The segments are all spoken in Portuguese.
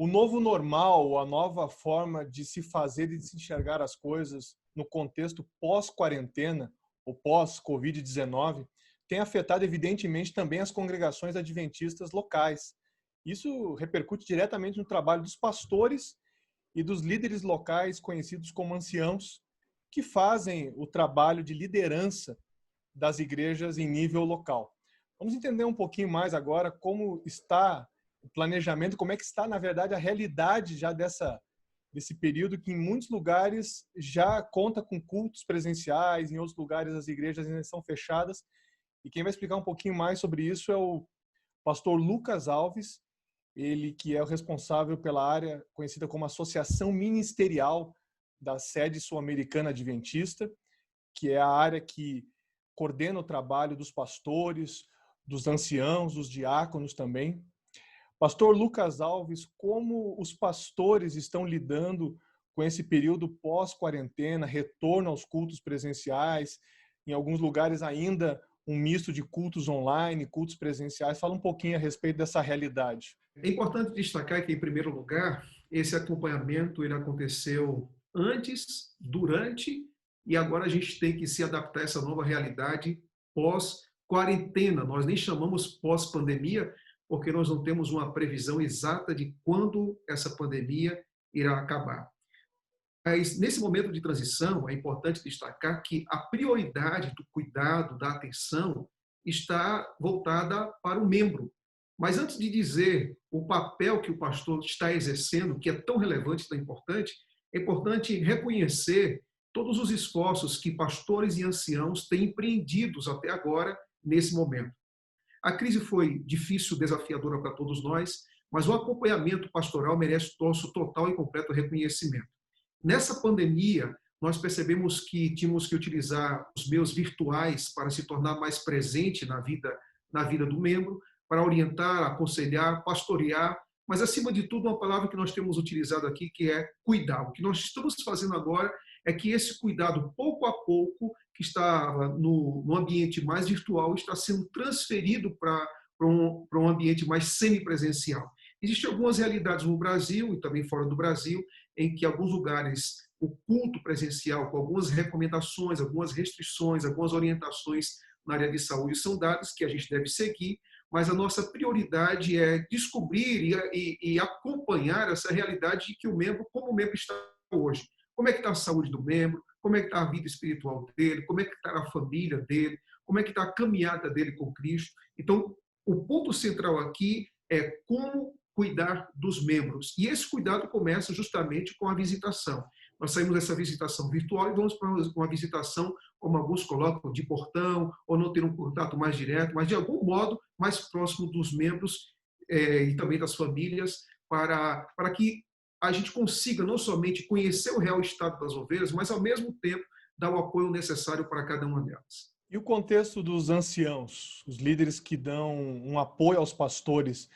O novo normal, a nova forma de se fazer e de se enxergar as coisas no contexto pós-quarentena, ou pós-Covid-19, tem afetado evidentemente também as congregações adventistas locais. Isso repercute diretamente no trabalho dos pastores e dos líderes locais, conhecidos como anciãos, que fazem o trabalho de liderança das igrejas em nível local. Vamos entender um pouquinho mais agora como está o planejamento, como é que está, na verdade, a realidade já desse período que em muitos lugares já conta com cultos presenciais, em outros lugares as igrejas ainda estão fechadas. E quem vai explicar um pouquinho mais sobre isso é o pastor Lucas Alves, ele que é o responsável pela área conhecida como Associação Ministerial da Sede Sul-Americana Adventista, que é a área que coordena o trabalho dos pastores, dos anciãos, dos diáconos também. Pastor Lucas Alves, como os pastores estão lidando com esse período pós-quarentena, retorno aos cultos presenciais, em alguns lugares ainda um misto de cultos online, cultos presenciais. Fala um pouquinho a respeito dessa realidade. É importante destacar que, em primeiro lugar, esse acompanhamento ele aconteceu antes, durante e agora a gente tem que se adaptar a essa nova realidade pós-quarentena. Nós nem chamamos pós-pandemia, porque nós não temos uma previsão exata de quando essa pandemia irá acabar. Mas, nesse momento de transição, é importante destacar que a prioridade do cuidado, da atenção, está voltada para o membro. Mas, antes de dizer o papel que o pastor está exercendo, que é tão relevante, tão importante, é importante reconhecer todos os esforços que pastores e anciãos têm empreendidos até agora, nesse momento. A crise foi difícil, desafiadora para todos nós, mas o acompanhamento pastoral merece nosso total e completo reconhecimento. Nessa pandemia, nós percebemos que tínhamos que utilizar os meios virtuais para se tornar mais presente na vida do membro, para orientar, aconselhar, pastorear, mas, acima de tudo, uma palavra que nós temos utilizado aqui, que é cuidar. O que nós estamos fazendo agora é que esse cuidado, pouco a pouco, que estava no ambiente mais virtual, está sendo transferido para um ambiente mais semipresencial. Existem algumas realidades no Brasil e também fora do Brasil, em que alguns lugares o culto presencial, com algumas recomendações, algumas restrições, algumas orientações na área de saúde são dadas, que a gente deve seguir, mas a nossa prioridade é descobrir e acompanhar essa realidade de que o membro, como o membro está hoje. Como é que está a saúde do membro, como é que está a vida espiritual dele, como é que está a família dele, como é que está a caminhada dele com Cristo. Então, o ponto central aqui é como cuidar dos membros. E esse cuidado começa justamente com a visitação. Nós saímos dessa visitação virtual e vamos para uma visitação, como alguns colocam, de portão, ou não ter um contato mais direto, mas de algum modo mais próximo dos membros e também das famílias, para que a gente consiga não somente conhecer o real estado das ovelhas, mas ao mesmo tempo dar o apoio necessário para cada uma delas. E o contexto dos anciãos, os líderes que dão um apoio aos pastores,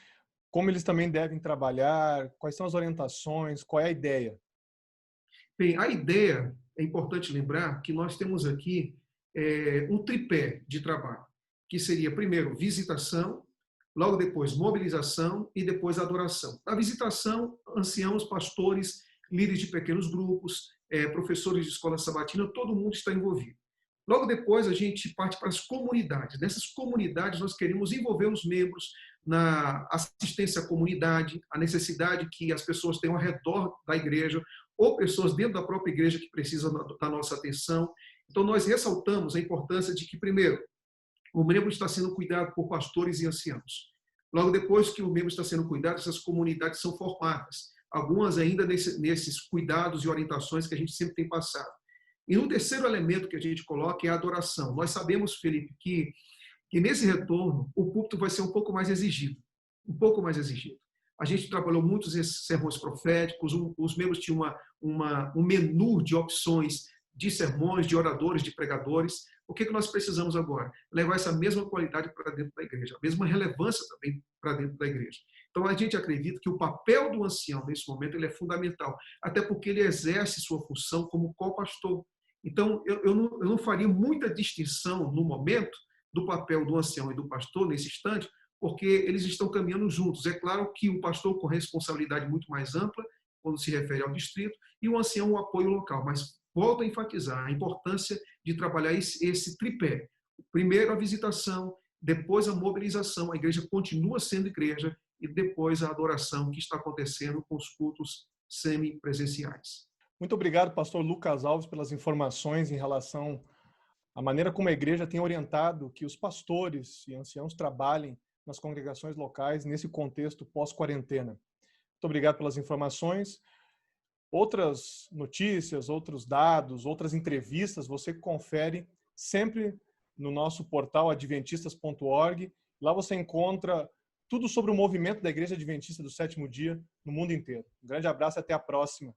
como eles também devem trabalhar, quais são as orientações, qual é a ideia? Bem, a ideia, é importante lembrar que nós temos aqui um tripé de trabalho, que seria, primeiro, visitação, logo depois, mobilização e depois adoração. Na visitação, anciãos, pastores, líderes de pequenos grupos, professores de escola sabatina, todo mundo está envolvido. Logo depois, a gente parte para as comunidades. Nessas comunidades, nós queremos envolver os membros na assistência à comunidade, a necessidade que as pessoas tenham ao redor da igreja, ou pessoas dentro da própria igreja que precisam da nossa atenção. Então, nós ressaltamos a importância de que, primeiro, o membro está sendo cuidado por pastores e anciãos. Logo depois que o membro está sendo cuidado, essas comunidades são formadas, algumas ainda nesses cuidados e orientações que a gente sempre tem passado. E um terceiro elemento que a gente coloca é a adoração. Nós sabemos, Felipe, que nesse retorno o púlpito vai ser um pouco mais exigido, um pouco mais exigido. A gente trabalhou muitos sermões proféticos, os membros tinham um menu de opções de sermões, de oradores, de pregadores. O que nós precisamos agora? Levar essa mesma qualidade para dentro da igreja, a mesma relevância também para dentro da igreja. Então, a gente acredita que o papel do ancião, nesse momento, ele é fundamental, até porque ele exerce sua função como co-pastor. Então, eu não faria muita distinção no momento do papel do ancião e do pastor, nesse instante, porque eles estão caminhando juntos. É claro que o pastor com responsabilidade muito mais ampla, quando se refere ao distrito, e o ancião o apoio local. Mas volto a enfatizar a importância de trabalhar esse tripé. Primeiro a visitação, depois a mobilização, a igreja continua sendo igreja, e depois a adoração que está acontecendo com os cultos semipresenciais. Muito obrigado, pastor Lucas Alves, pelas informações em relação à maneira como a igreja tem orientado que os pastores e anciãos trabalhem nas congregações locais nesse contexto pós-quarentena. Muito obrigado pelas informações. Outras notícias, outros dados, outras entrevistas, você confere sempre no nosso portal adventistas.org. Lá você encontra tudo sobre o movimento da Igreja Adventista do Sétimo Dia no mundo inteiro. Um grande abraço e até a próxima.